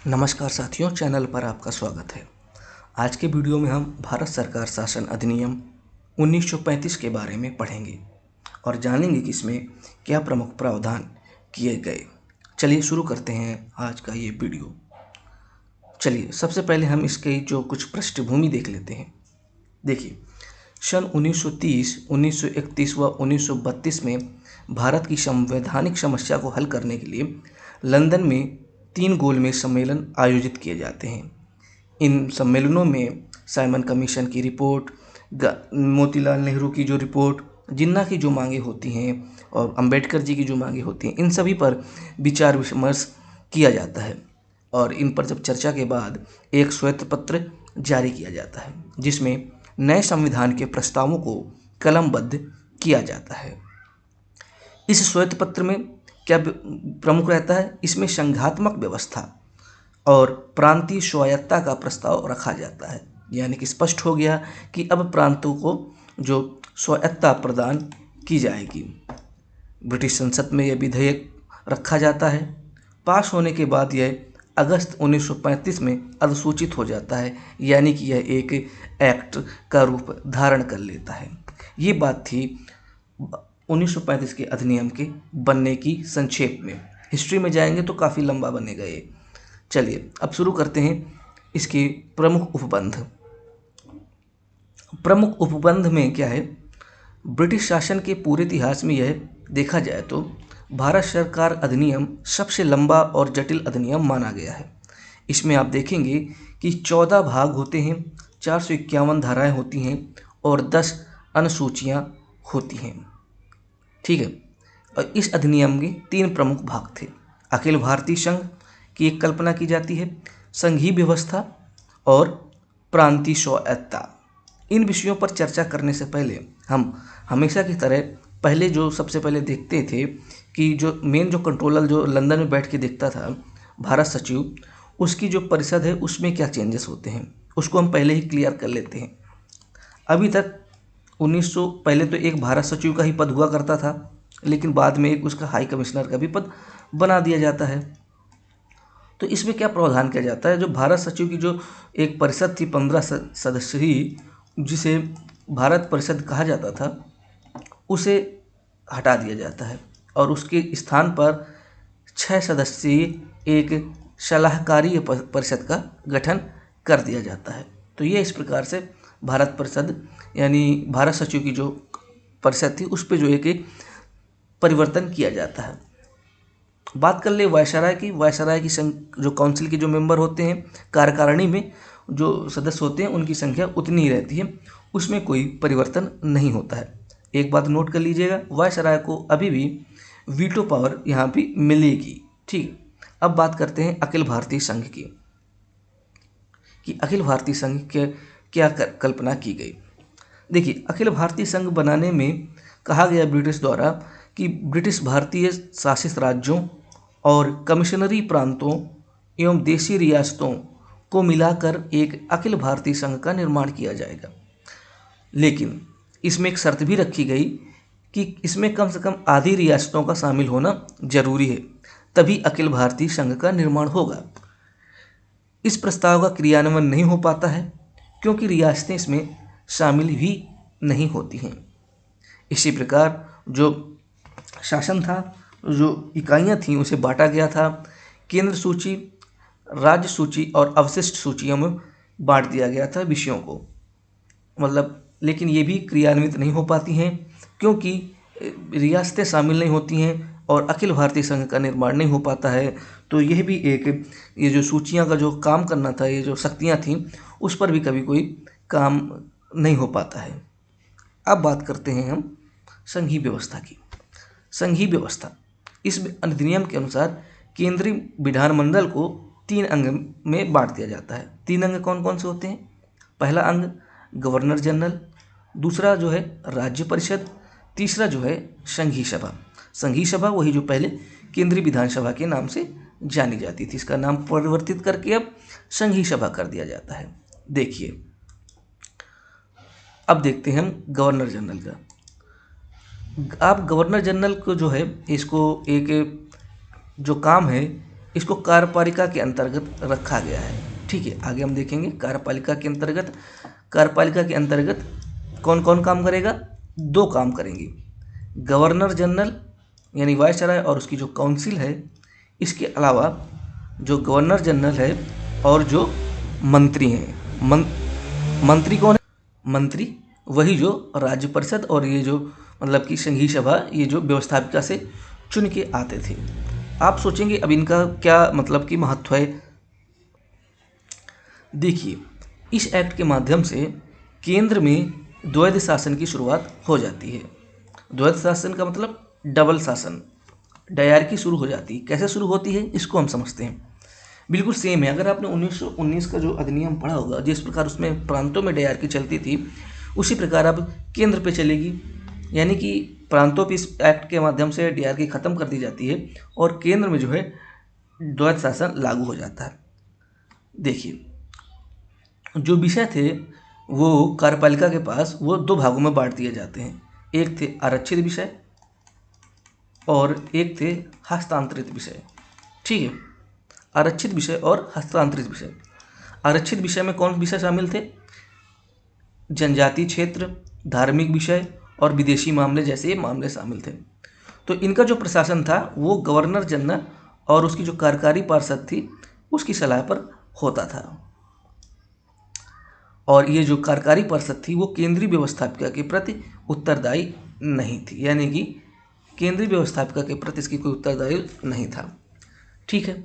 नमस्कार साथियों, चैनल पर आपका स्वागत है। आज के वीडियो में हम भारत सरकार शासन अधिनियम 1935 के बारे में पढ़ेंगे और जानेंगे कि इसमें क्या प्रमुख प्रावधान किए गए। चलिए शुरू करते हैं आज का ये वीडियो। चलिए सबसे पहले हम इसकी जो कुछ पृष्ठभूमि देख लेते हैं। देखिए, सन 1930, 1931 व 1932 में भारत की संवैधानिक समस्या को हल करने के लिए लंदन में 3 गोलमेज सम्मेलन आयोजित किए जाते हैं। इन सम्मेलनों में साइमन कमीशन की रिपोर्ट, मोतीलाल नेहरू की जो रिपोर्ट, जिन्ना की जो मांगे होती हैं और अंबेडकर जी की जो मांगे होती हैं, इन सभी पर विचार विमर्श किया जाता है और इन पर जब चर्चा के बाद एक श्वेत पत्र जारी किया जाता है जिसमें नए संविधान के प्रस्तावों को कलमबद्ध किया जाता है। इस श्वेत पत्र में क्या प्रमुख रहता है? इसमें संघात्मक व्यवस्था और प्रांतीय स्वायत्तता का प्रस्ताव रखा जाता है। यानी कि स्पष्ट हो गया कि अब प्रांतों को जो स्वायत्तता प्रदान की जाएगी। ब्रिटिश संसद में यह विधेयक रखा जाता है। पास होने के बाद यह अगस्त 1935 में अधिसूचित हो जाता है, यानी कि यह एक एक्ट का रूप धारण कर लेता है। ये बात थी 1935 के अधिनियम के बनने की संक्षेप में। हिस्ट्री में जाएंगे तो काफ़ी लंबा बनेगा ये। चलिए अब शुरू करते हैं इसके प्रमुख उपबंध। प्रमुख उपबंध में क्या है? ब्रिटिश शासन के पूरे इतिहास में यह देखा जाए तो भारत सरकार अधिनियम सबसे लंबा और जटिल अधिनियम माना गया है। इसमें आप देखेंगे कि 14 भाग होते हैं, 451 धाराएं होती हैं और 10 अनुसूचियां होती हैं। ठीक है। और इस अधिनियम के 3 प्रमुख भाग थे। अखिल भारतीय संघ की एक कल्पना की जाती है, संघीय व्यवस्था और प्रांतीय स्वायत्तता। इन विषयों पर चर्चा करने से पहले हम हमेशा की तरह पहले जो सबसे पहले देखते थे कि जो मेन जो कंट्रोलर जो लंदन में बैठ के देखता था, भारत सचिव, उसकी जो परिषद है उसमें क्या चेंजेस होते हैं उसको हम पहले ही क्लियर कर लेते हैं। अभी तक 1900 पहले तो एक भारत सचिव का ही पद हुआ करता था, लेकिन बाद में एक उसका हाई कमिश्नर का भी पद बना दिया जाता है। तो इसमें क्या प्रावधान किया जाता है? जो भारत सचिव की जो एक परिषद थी 15 सदस्यीय, जिसे भारत परिषद कहा जाता था, उसे हटा दिया जाता है और उसके स्थान पर 6 सदस्यीय एक सलाहकारी परिषद का गठन कर दिया जाता है। तो ये इस प्रकार से भारत परिषद यानी भारत सचिव की जो परिषद थी उस पर जो एक परिवर्तन किया जाता है। बात कर ले वायसराय की। वायसराय की जो काउंसिल के जो मेंबर होते हैं, कार्यकारिणी में जो सदस्य होते हैं, उनकी संख्या उतनी ही रहती है, उसमें कोई परिवर्तन नहीं होता है। एक बात नोट कर लीजिएगा, वायसराय को अभी भी वीटो पावर यहाँ पे मिलेगी। ठीक। अब बात करते हैं अखिल भारतीय संघ की कि अखिल भारतीय संघ के क्या कल्पना की गई। देखिए, अखिल भारतीय संघ बनाने में कहा गया ब्रिटिश द्वारा कि ब्रिटिश भारतीय शासित राज्यों और कमिश्नरी प्रांतों एवं देशी रियासतों को मिलाकर एक अखिल भारतीय संघ का निर्माण किया जाएगा। लेकिन इसमें एक शर्त भी रखी गई कि इसमें कम से कम आधी रियासतों का शामिल होना जरूरी है, तभी अखिल भारतीय संघ का निर्माण होगा। इस प्रस्ताव का क्रियान्वयन नहीं हो पाता है क्योंकि रियासतें इसमें शामिल भी नहीं होती हैं। इसी प्रकार जो शासन था, जो इकाइयाँ थीं, उसे बांटा गया था। केंद्र सूची, राज्य सूची और अवशिष्ट सूचियों में बांट दिया गया था विषयों को, मतलब, लेकिन ये भी क्रियान्वित नहीं हो पाती हैं क्योंकि रियासतें शामिल नहीं होती हैं और अखिल भारतीय संघ का निर्माण नहीं हो पाता है। तो यह भी एक, ये जो सूचियाँ का जो काम करना था, ये जो शक्तियाँ थीं, उस पर भी कभी कोई काम नहीं हो पाता है। अब बात करते हैं हम संघीय व्यवस्था की। संघीय व्यवस्था, इस अधिनियम के अनुसार केंद्रीय विधानमंडल को 3 अंग में बांट दिया जाता है। 3 अंग कौन कौन से होते हैं? पहला अंग गवर्नर जनरल, दूसरा जो है राज्य परिषद, तीसरा जो है संघीय सभा। संघीय सभा वही जो पहले केंद्रीय विधानसभा के नाम से जानी जाती थी, इसका नाम परिवर्तित करके अब संघीय सभा कर दिया जाता है। देखिए, अब देखते हैं हम गवर्नर जनरल का। आप गवर्नर जनरल को जो है, इसको एक जो काम है इसको कार्यपालिका के अंतर्गत रखा गया है। ठीक है, आगे हम देखेंगे कार्यपालिका के अंतर्गत। कार्यपालिका के अंतर्गत कौन कौन काम करेगा? 2 काम करेंगे, गवर्नर जनरल यानी वायसराय और उसकी जो काउंसिल है, इसके अलावा जो गवर्नर जनरल है और जो मंत्री हैं। मंत्री कौन है? मंत्री वही जो राज्य परिषद और ये जो मतलब कि संघीय सभा, ये जो व्यवस्थापिका से चुन के आते थे। आप सोचेंगे अब इनका क्या मतलब कि महत्व है। देखिए, इस एक्ट के माध्यम से केंद्र में द्वैध शासन की शुरुआत हो जाती है। द्वैध शासन का मतलब डबल शासन, डायरकी शुरू हो जाती है। कैसे शुरू होती है इसको हम समझते हैं। बिल्कुल सेम है, अगर आपने 1919 का जो अधिनियम पढ़ा होगा, जिस प्रकार उसमें प्रांतों में डायरकी चलती थी, उसी प्रकार अब केंद्र पे चलेगी। यानी कि प्रांतों पे इस एक्ट के माध्यम से डायरकी खत्म कर दी जाती है और केंद्र में जो है द्वैध शासन लागू हो जाता है। देखिए, जो विषय थे वो कार्यपालिका के पास वो 2 भागों में बांट दिए जाते हैं। एक थे आरक्षित विषय और एक थे हस्तांतरित विषय। ठीक है, आरक्षित विषय और हस्तांतरित विषय। आरक्षित विषय में कौन विषय शामिल थे? जनजातीय क्षेत्र, धार्मिक विषय और विदेशी मामले जैसे मामले शामिल थे। तो इनका जो प्रशासन था वो गवर्नर जनरल और उसकी जो कार्यकारी पार्षद थी उसकी सलाह पर होता था। और ये जो कार्यकारी परिषद थी वो केंद्रीय व्यवस्थापिका के प्रति उत्तरदायी नहीं थी, यानी कि केंद्रीय व्यवस्थापिका के प्रति इसकी कोई उत्तरदायी नहीं था। ठीक है,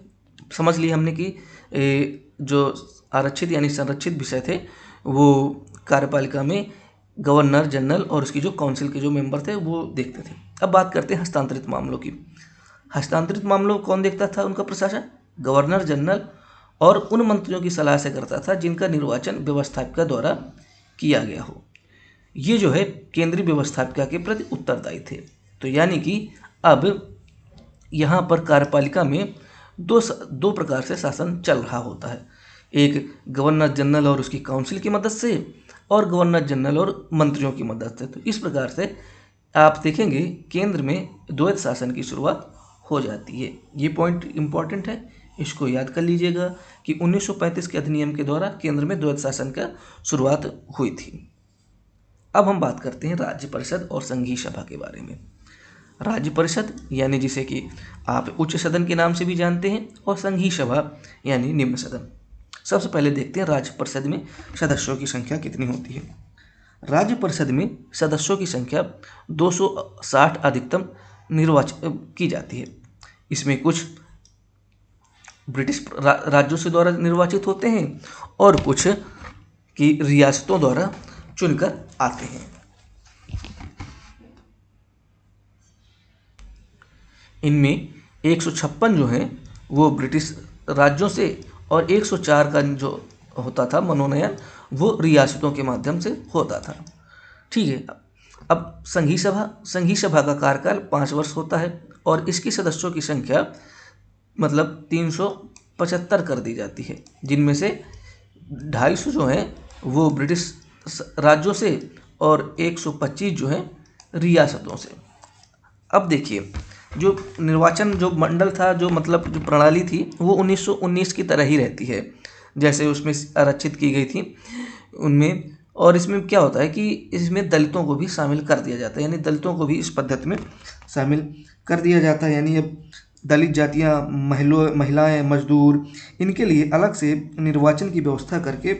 समझ लिया हमने कि जो आरक्षित यानी संरक्षित विषय थे वो कार्यपालिका में गवर्नर जनरल और उसकी जो काउंसिल के जो मेंबर थे वो देखते थे। अब बात करते हैं हस्तांतरित मामलों की। हस्तांतरित मामलों को कौन देखता था? उनका प्रशासन गवर्नर जनरल और उन मंत्रियों की सलाह से करता था जिनका निर्वाचन व्यवस्थापिका द्वारा किया गया हो। ये जो है केंद्रीय व्यवस्थापिका के प्रति उत्तरदायी थे। तो यानी कि अब यहाँ पर कार्यपालिका में दो प्रकार से शासन चल रहा होता है, एक गवर्नर जनरल और उसकी काउंसिल की मदद से और गवर्नर जनरल और मंत्रियों की मदद से। तो इस प्रकार से आप देखेंगे केंद्र में द्वैध शासन की शुरुआत हो जाती है। ये पॉइंट इम्पॉर्टेंट है, इसको याद कर लीजिएगा कि 1935 के अधिनियम के द्वारा केंद्र में द्वैध शासन का शुरुआत हुई थी। अब हम बात करते हैं राज्य परिषद और संघीय सभा के बारे में। राज्य परिषद यानी जिसे कि आप उच्च सदन के नाम से भी जानते हैं और संघीय सभा यानी निम्न सदन। सबसे पहले देखते हैं राज्य परिषद में सदस्यों की संख्या कितनी होती है। राज्य परिषद में सदस्यों की संख्या 260 अधिकतम निर्वाचित की जाती है। इसमें कुछ ब्रिटिश राज्यों से द्वारा निर्वाचित होते हैं और कुछ की रियासतों द्वारा चुनकर आते हैं। इनमें 156 जो हैं वो ब्रिटिश राज्यों से और 104 का जो होता था मनोनयन वो रियासतों के माध्यम से होता था। ठीक है, अब संघीय सभा का कार्यकाल 5 वर्ष होता है और इसकी सदस्यों की संख्या मतलब 375 कर दी जाती है, जिनमें से 250 जो हैं वो ब्रिटिश राज्यों से और 125 जो हैं रियासतों से। अब देखिए, जो निर्वाचन जो मंडल था, जो मतलब जो प्रणाली थी वो 1919 की तरह ही रहती है जैसे उसमें आरक्षित की गई थी उनमें। और इसमें क्या होता है कि इसमें दलितों को भी शामिल कर दिया जाता है, यानी दलितों को भी इस पद्धति में शामिल कर दिया जाता है। यानी अब दलित जातियाँ, महिलाएं, मजदूर, इनके लिए अलग से निर्वाचन की व्यवस्था करके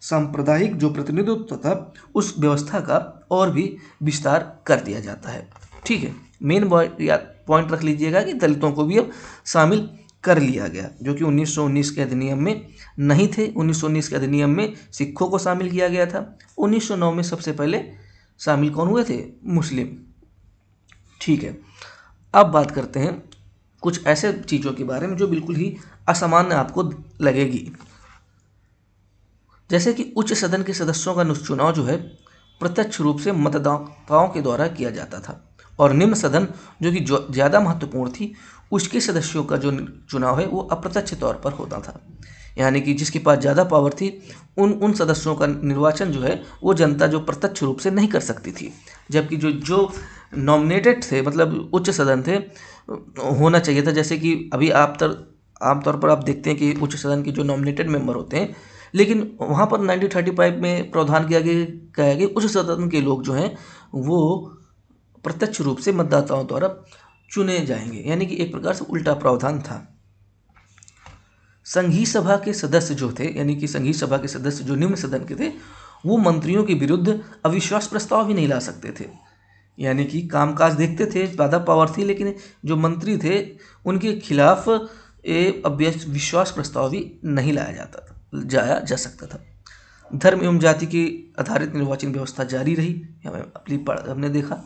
सांप्रदायिक जो प्रतिनिधित्व था उस व्यवस्था का और भी विस्तार कर दिया जाता है। ठीक है, मेन पॉइंट रख लीजिएगा कि दलितों को भी अब शामिल कर लिया गया, जो कि 1919 के अधिनियम में नहीं थे। 1919 के अधिनियम में सिखों को शामिल किया गया था। 1909 में सबसे पहले शामिल कौन हुए थे? मुस्लिम। ठीक है, अब बात करते हैं कुछ ऐसे चीज़ों के बारे में जो बिल्कुल ही असामान्य आपको लगेगी। जैसे कि उच्च सदन के सदस्यों का चुनाव जो है प्रत्यक्ष रूप से मतदाताओं के द्वारा किया जाता था और निम्न सदन जो कि ज़्यादा महत्वपूर्ण थी उसके सदस्यों का जो चुनाव है वो अप्रत्यक्ष तौर पर होता था। यानी कि जिसके पास ज़्यादा पावर थी उन सदस्यों का निर्वाचन जो है वो जनता जो प्रत्यक्ष रूप से नहीं कर सकती थी, जबकि जो नॉमिनेटेड थे मतलब उच्च सदन थे होना चाहिए था। जैसे कि अभी आमतौर पर आप देखते हैं कि उच्च सदन के जो नॉमिनेटेड मेंबर होते हैं, लेकिन वहाँ पर 1935 में प्रावधान किया गया कि उच्च सदन के लोग जो हैं वो प्रत्यक्ष रूप से मतदाताओं द्वारा चुने जाएंगे, यानी कि एक प्रकार से उल्टा प्रावधान था। संघीय सभा के सदस्य जो थे, यानी कि संघीय सभा के सदस्य जो निम्न सदन के थे, वो मंत्रियों के विरुद्ध अविश्वास प्रस्ताव भी नहीं ला सकते थे। यानी कि कामकाज देखते थे, ज़्यादा पावर थी, लेकिन जो मंत्री थे उनके खिलाफ विश्वास प्रस्ताव भी नहीं जाया जा सकता था। धर्म एवं जाति की आधारित निर्वाचन व्यवस्था जारी रही, हमने देखा।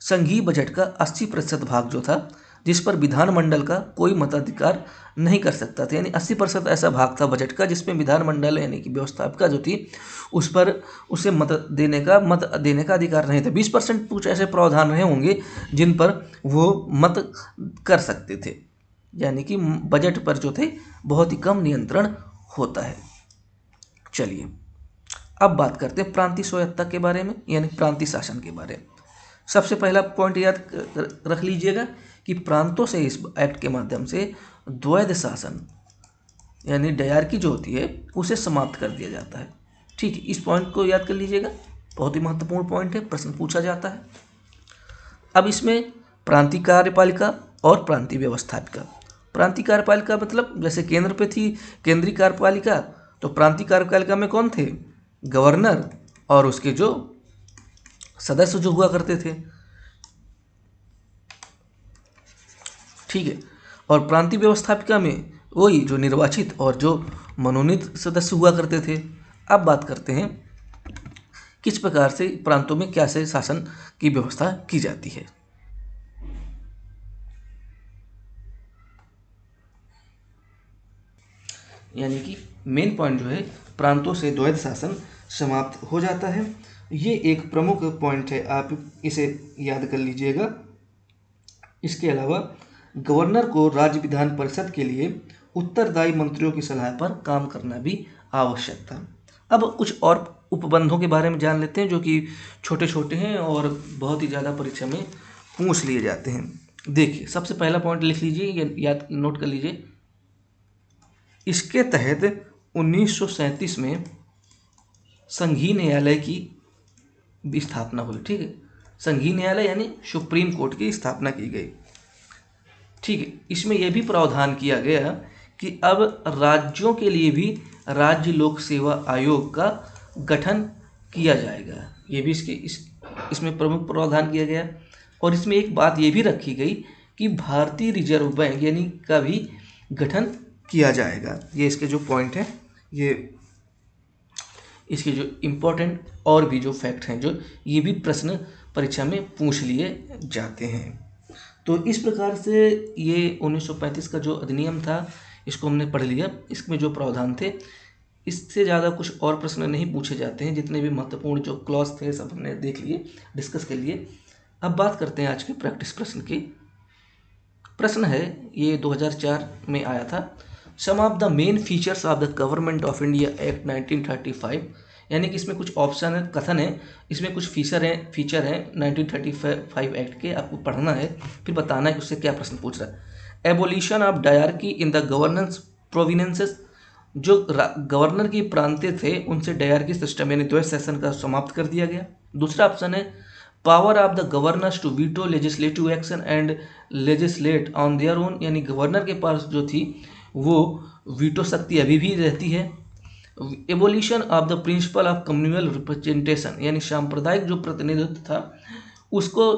संघीय बजट का 80% भाग जो था, जिस पर विधानमंडल का कोई मताधिकार नहीं कर सकता था, यानी 80% ऐसा भाग था बजट का जिसमें विधानमंडल यानी कि व्यवस्थापिका जो थी उस पर उसे मत देने का अधिकार नहीं था। 20% कुछ ऐसे प्रावधान रहे होंगे जिन पर वो मत कर सकते थे, यानी कि बजट पर जो थे बहुत ही कम नियंत्रण होता है। चलिए अब बात करते हैं प्रांतीय स्वायत्तता के बारे में, यानी प्रांतीय शासन के बारे में। सबसे पहला पॉइंट याद रख लीजिएगा कि प्रांतों से इस एक्ट के माध्यम से द्वैध शासन यानी डायरकी जो होती है उसे समाप्त कर दिया जाता है। ठीक है, इस पॉइंट को याद कर लीजिएगा, बहुत ही महत्वपूर्ण पॉइंट है, प्रश्न पूछा जाता है। अब इसमें प्रांतीय कार्यपालिका और प्रांतीय व्यवस्थापिका। प्रांतीय कार्यपालिका मतलब जैसे केंद्र पे थी केंद्रीय कार्यपालिका, तो प्रांतीय कार्यपालिका में कौन थे? गवर्नर और उसके जो सदस्य जो हुआ करते थे। ठीक है, और प्रांतीय व्यवस्थापिका में वही जो निर्वाचित और जो मनोनीत सदस्य हुआ करते थे। अब बात करते हैं किस प्रकार से प्रांतों में कैसे शासन की व्यवस्था की जाती है। यानी कि मेन पॉइंट जो है प्रांतों से द्वैध शासन समाप्त हो जाता है। ये एक प्रमुख पॉइंट है, आप इसे याद कर लीजिएगा। इसके अलावा गवर्नर को राज्य विधान परिषद के लिए उत्तरदायी मंत्रियों की सलाह पर काम करना भी आवश्यक था। अब कुछ और उपबंधों के बारे में जान लेते हैं जो कि छोटे छोटे हैं और बहुत ही ज़्यादा परीक्षा में पूछ लिए जाते हैं। देखिए सबसे पहला पॉइंट लिख लीजिए, याद नोट कर लीजिए। इसके तहत 1937 में संघीय न्यायालय की स्थापना हुई। ठीक है, संघीय न्यायालय यानी सुप्रीम कोर्ट की स्थापना की गई। ठीक है, इसमें यह भी प्रावधान किया गया कि अब राज्यों के लिए भी राज्य लोक सेवा आयोग का गठन किया जाएगा। ये भी इसमें प्रमुख प्रावधान किया गया। और इसमें एक बात ये भी रखी गई कि भारतीय रिजर्व बैंक यानी का भी गठन किया जाएगा। ये इसके जो पॉइंट हैं, ये इसके जो इम्पोर्टेंट और भी जो फैक्ट हैं जो ये भी प्रश्न परीक्षा में पूछ लिए जाते हैं। तो इस प्रकार से ये 1935 का जो अधिनियम था इसको हमने पढ़ लिया। इसमें जो प्रावधान थे इससे ज़्यादा कुछ और प्रश्न नहीं पूछे जाते हैं। जितने भी महत्वपूर्ण जो क्लॉज थे सब हमने देख लिए, डिस्कस कर लिए। अब बात करते हैं आज के प्रैक्टिस प्रश्न की। प्रश्न है, ये 2004 में आया था। Some of the main features of the government of India act 1935, यानी कि इसमें कुछ ऑप्शन है, कथन है, इसमें कुछ फीचर हैं 1935 एक्ट के, आपको पढ़ना है फिर बताना है कि उससे क्या प्रश्न पूछ रहा है। Abolition of dyarchy in the governance provinces, जो गवर्नर की प्रांतें थे उनसे डायरकी सिस्टम यानी द्वैध शासन का समाप्त कर दिया गया। दूसरा ऑप्शन है power of the governors to veto legislative action and legislate on their own, यानी गवर्नर के पास जो थी वो वीटो शक्ति अभी भी रहती है। Abolition of the principle of communal representation, यानी सांप्रदायिक जो प्रतिनिधित्व था उसको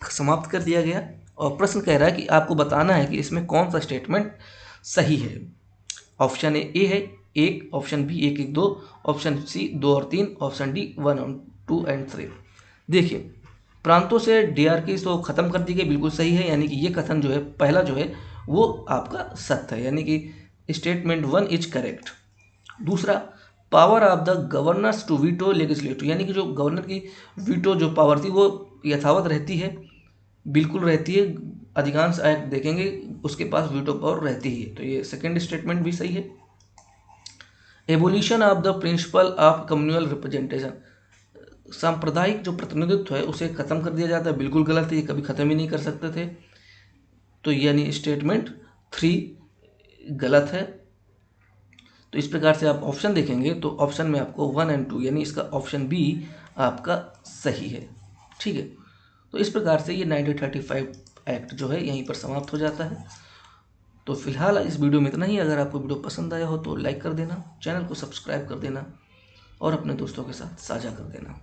समाप्त कर दिया गया। और प्रश्न कह रहा है कि आपको बताना है कि इसमें कौन सा स्टेटमेंट सही है। ऑप्शन ए है 1, ऑप्शन बी 1, 1, 2, ऑप्शन सी 2 और 3, ऑप्शन डी 1 और 2 एंड 3। देखिए प्रांतों से डीआरकी तो खत्म कर दी गई, बिल्कुल सही है, यानी कि ये कथन जो है पहला जो है वो आपका सत्य है, यानी कि स्टेटमेंट 1 इज करेक्ट। दूसरा power of the governors to veto legislative, यानी कि जो गवर्नर की वीटो जो पावर थी वो यथावत रहती है, बिल्कुल रहती है। अधिकांश एक्ट देखेंगे उसके पास वीटो पावर रहती ही है, तो ये सेकेंड स्टेटमेंट भी सही है। Abolition of the principle of communal representation, सांप्रदायिक जो प्रतिनिधित्व है उसे खत्म कर दिया जाता है, बिल्कुल गलत है, ये कभी खत्म ही नहीं कर सकते थे, तो यानी स्टेटमेंट 3 गलत है। तो इस प्रकार से आप ऑप्शन देखेंगे तो ऑप्शन में आपको 1 एंड 2 यानी इसका ऑप्शन बी आपका सही है। ठीक है, तो इस प्रकार से ये 1935 एक्ट जो है यहीं पर समाप्त हो जाता है। तो फिलहाल इस वीडियो में इतना ही। अगर आपको वीडियो पसंद आया हो तो लाइक कर देना, चैनल को सब्सक्राइब कर देना और अपने दोस्तों के साथ साझा कर देना।